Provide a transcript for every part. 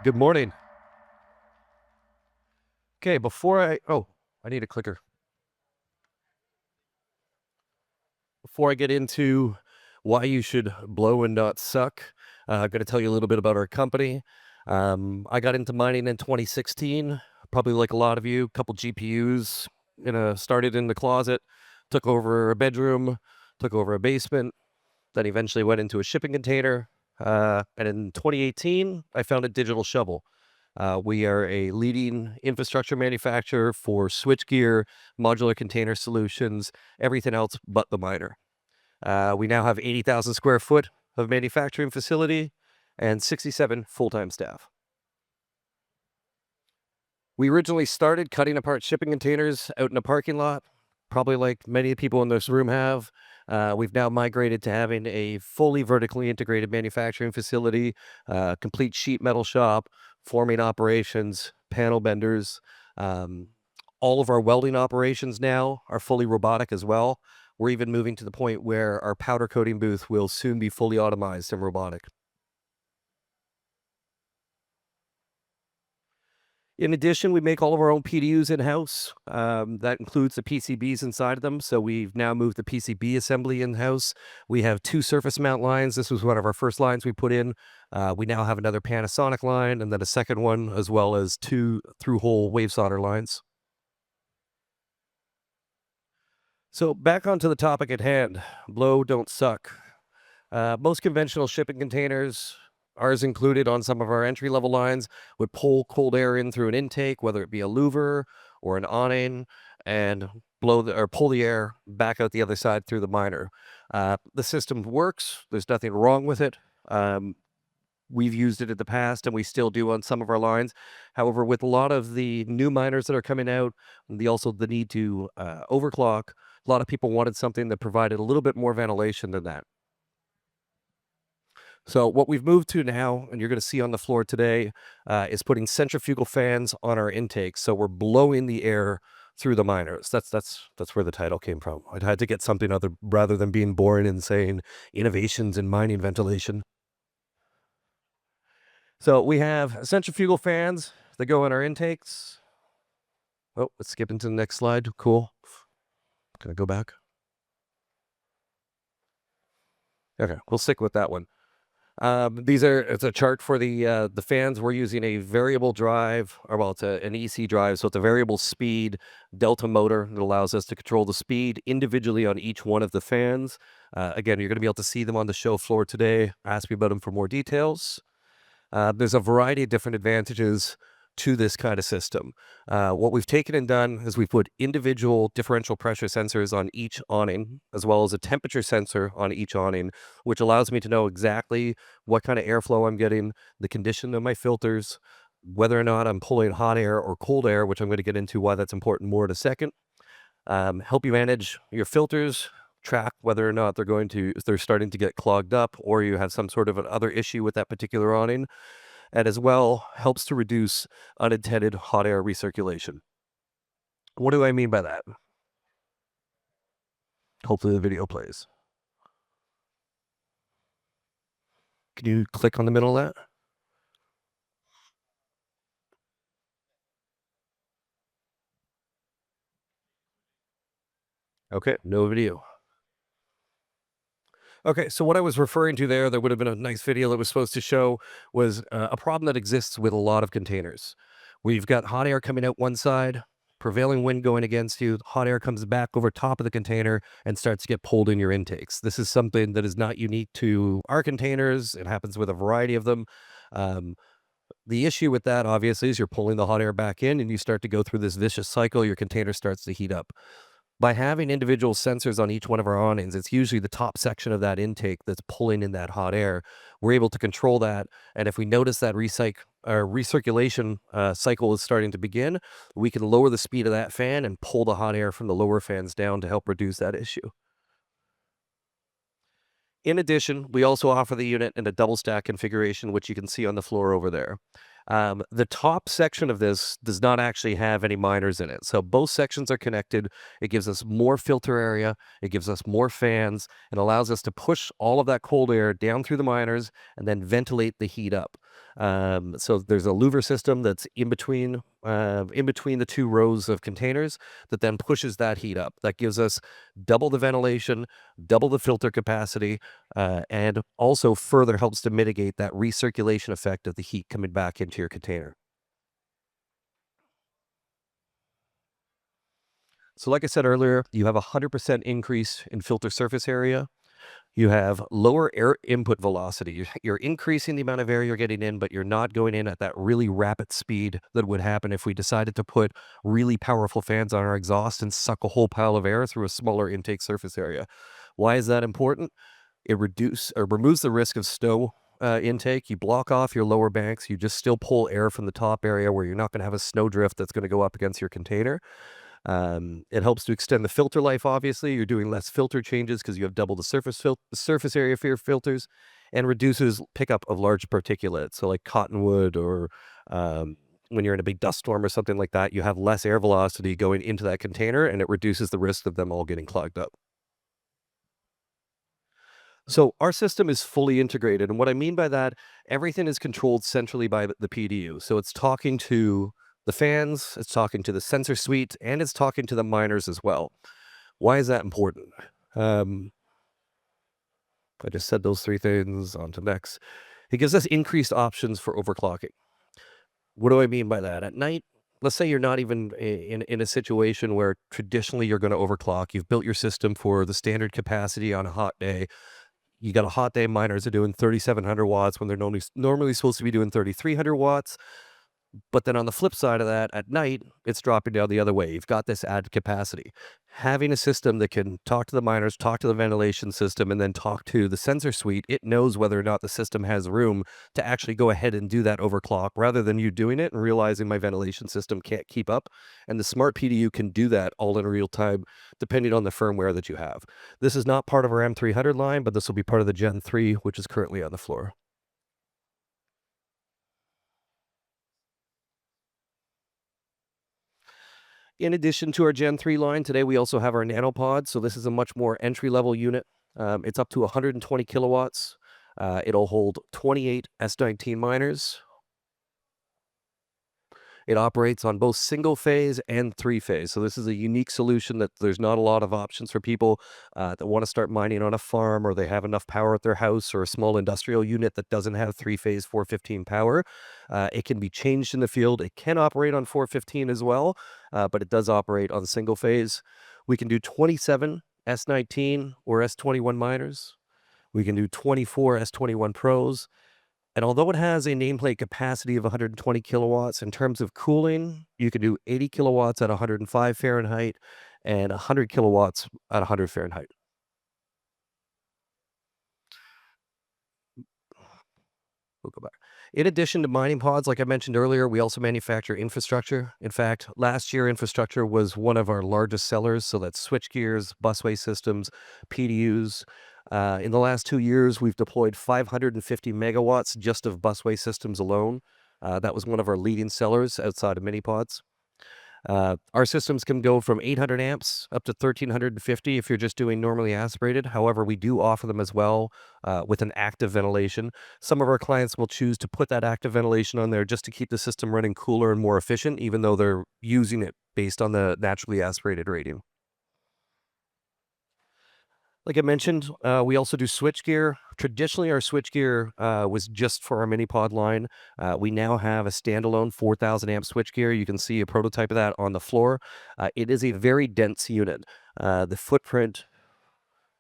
Good morning. Okay, I need a clicker. Before I get into why you should blow and not suck, I'm going to tell you a little bit about our company. I got into mining in 2016, probably like a lot of you, a couple GPUs, started in the closet, took over a bedroom, took over a basement, then eventually went into a shipping container. And in 2018, I found a digital shovel. We are a leading infrastructure manufacturer for switchgear, modular container solutions, everything else but the miner. We now have 80,000 square foot of manufacturing facility and 67 full-time staff. We originally started cutting apart shipping containers out in a parking lot, probably like many people in this room have. We've now migrated to having a fully vertically integrated manufacturing facility, complete sheet metal shop, forming operations, panel benders. Um, all of our welding operations now are fully robotic as well. We're even moving to the point where our powder coating booth will soon be fully automized and robotic. In addition, we make all of our own PDUs in-house. That includes the PCBs inside of them. So we've now moved the PCB assembly in-house. We have 2 surface mount lines. This was one of our first lines we put in. We now have another Panasonic line and then a second one, as well as 2 through-hole wave solder lines. So back onto the topic at hand, blow, don't suck. Most conventional shipping containers, ours included on some of our entry-level lines, would pull cold air in through an intake, whether it be a louver or an awning, and pull the air back out the other side through the miner. The system works. There's nothing wrong with it. We've used it in the past, and we still do on some of our lines. However, with a lot of the new miners that are coming out, the need to overclock, a lot of people wanted something that provided a little bit more ventilation than that. So what we've moved to now, and you're going to see on the floor today, is putting centrifugal fans on our intakes. So we're blowing the air through the miners. That's where the title came from. I had to get something other rather than being boring and saying innovations in mining ventilation. So we have centrifugal fans that go in our intakes. Oh, let's skip into the next slide. Cool. Can I go back? Okay, we'll stick with that one. It's a chart for the fans. We're using a variable drive, it's an EC drive, so it's a variable speed delta motor that allows us to control the speed individually on each one of the fans. Again, you're going to be able to see them on the show floor today. Ask me about them for more details. There's a variety of different advantages to this kind of system. What we've taken and done is we've put individual differential pressure sensors on each awning, as well as a temperature sensor on each awning, which allows me to know exactly what kind of airflow I'm getting, the condition of my filters, whether or not I'm pulling hot air or cold air, which I'm going to get into why that's important more in a second. Help you manage your filters, track whether or not they're starting to get clogged up, or you have some sort of another issue with that particular awning, and as well helps to reduce unintended hot air recirculation. What do I mean by that? Hopefully the video plays. Can you click on the middle of that? Okay, no video. Okay, so what I was referring to there would have been a nice video that was supposed to show was a problem that exists with a lot of containers. We've got hot air coming out one side, prevailing wind going against you, hot air comes back over top of the container and starts to get pulled in your intakes. This is something that is not unique to our containers. It happens with a variety of them. Um, the issue with that, obviously, is you're pulling the hot air back in and you start to go through this vicious cycle. Your container starts to heat up. By having individual sensors on each one of our awnings, it's usually the top section of that intake that's pulling in that hot air. We're able to control that, and if we notice that recirculation cycle is starting to begin, we can lower the speed of that fan and pull the hot air from the lower fans down to help reduce that issue. In addition, we also offer the unit in a double stack configuration, which you can see on the floor over there. The top section of this does not actually have any miners in it. So both sections are connected. It gives us more filter area. It gives us more fans and allows us to push all of that cold air down through the miners and then ventilate the heat up. So there's a louver system that's in between the two rows of containers that then pushes that heat up. That gives us double the ventilation, double the filter capacity, and also further helps to mitigate that recirculation effect of the heat coming back into your container. So, like I said earlier, you have a 100% increase in filter surface area. You have lower air input velocity. You're increasing the amount of air you're getting in, but you're not going in at that really rapid speed that would happen if we decided to put really powerful fans on our exhaust and suck a whole pile of air through a smaller intake surface area. Why is that important? It removes the risk of snow intake. You block off your lower banks. You just still pull air from the top area where you're not going to have a snow drift that's going to go up against your container. It helps to extend the filter life. Obviously, you're doing less filter changes because you have double the surface area for your filters, and reduces pickup of large particulates. So, like cottonwood or when you're in a big dust storm or something like that, you have less air velocity going into that container, and it reduces the risk of them all getting clogged up. So our system is fully integrated, and what I mean by that, everything is controlled centrally by the PDU. So it's talking to the fans, it's talking to the sensor suite, and it's talking to the miners as well. Why is that important? Um, I just said those three things. On to next. It gives us increased options for overclocking. What do I mean by that? At night, let's say you're not even in a situation where traditionally you're going to overclock. You've built your system for the standard capacity on a hot day. You got a hot day, miners are doing 3,700 watts when they're normally supposed to be doing 3,300 watts. But then on the flip side of that, at night, it's dropping down the other way. You've got this added capacity. Having a system that can talk to the miners, talk to the ventilation system, and then talk to the sensor suite, it knows whether or not the system has room to actually go ahead and do that overclock rather than you doing it and realizing my ventilation system can't keep up. And the smart PDU can do that all in real time, depending on the firmware that you have. This is not part of our M300 line, but this will be part of the Gen 3, which is currently on the floor. In addition to our Gen 3 line, today we also have our nanopod. So this is a much more entry-level unit. It's up to 120 kilowatts. It'll hold 28 S19 miners. It operates on both single phase and three phase. So this is a unique solution that there's not a lot of options for people that want to start mining on a farm, or they have enough power at their house, or a small industrial unit that doesn't have three phase 415 power. It can be changed in the field. It can operate on 415 as well, but it does operate on single phase. We can do 27 S19 or S21 miners. We can do 24 S21 Pros. And although it has a nameplate capacity of 120 kilowatts, in terms of cooling, you can do 80 kilowatts at 105 Fahrenheit and 100 kilowatts at 100 Fahrenheit. We'll go back. In addition to mining pods, like I mentioned earlier, we also manufacture infrastructure. In fact, last year, infrastructure was one of our largest sellers. So that's switch gears, busway systems, PDUs. In the last 2 years, we've deployed 550 megawatts just of busway systems alone. That was one of our leading sellers outside of mini pods. Our systems can go from 800 amps up to 1350 if you're just doing normally aspirated. However, we do offer them as well with an active ventilation. Some of our clients will choose to put that active ventilation on there just to keep the system running cooler and more efficient, even though they're using it based on the naturally aspirated rating. Like I mentioned, we also do switchgear. Traditionally, our switchgear was just for our mini pod line. We now have a standalone 4,000 amp switchgear. You can see a prototype of that on the floor. It is a very dense unit. The footprint,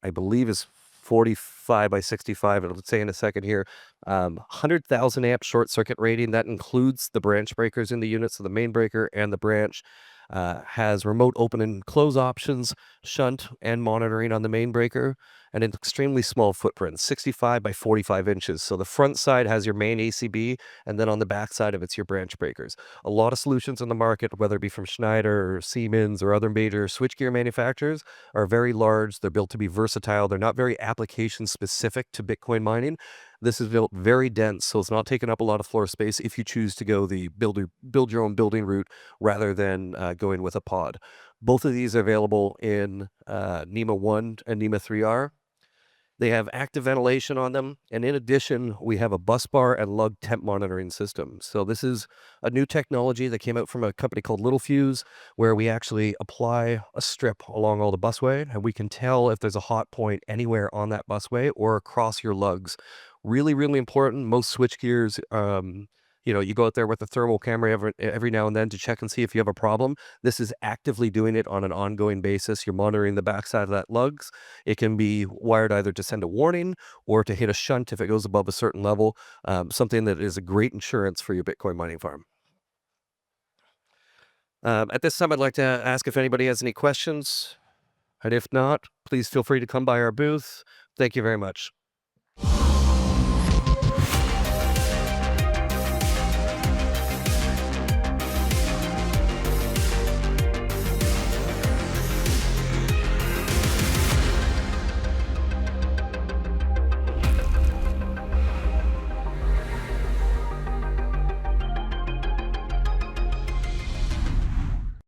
I believe, is 45 by 65. It'll say in a second here. 100,000 amp short circuit rating. That includes the branch breakers in the unit, so the main breaker and the branch. Has remote open and close options, shunt, and monitoring on the main breaker. and an extremely small footprint, 65 by 45 inches. So the front side has your main ACB, and then on the back side of it's your branch breakers. A lot of solutions on the market, whether it be from Schneider or Siemens or other major switchgear manufacturers, are very large. They're built to be versatile. They're not very application specific to Bitcoin mining. This is built very dense, so it's not taking up a lot of floor space if you choose to go the build your own building route rather than going with a pod. Both of these are available in NEMA 1 and NEMA 3R. They have active ventilation on them, and in addition, we have a bus bar and lug temp monitoring system. So this is a new technology that came out from a company called Little Fuse, where we actually apply a strip along all the busway, and we can tell if there's a hot point anywhere on that busway or across your lugs. Really, really important. Most switch gears, you go out there with a thermal camera every now and then to check and see if you have a problem. This is actively doing it on an ongoing basis. You're monitoring the backside of that lugs. It can be wired either to send a warning or to hit a shunt if it goes above a certain level, something that is a great insurance for your Bitcoin mining farm. At this time, I'd like to ask if anybody has any questions. And if not, please feel free to come by our booth. Thank you very much.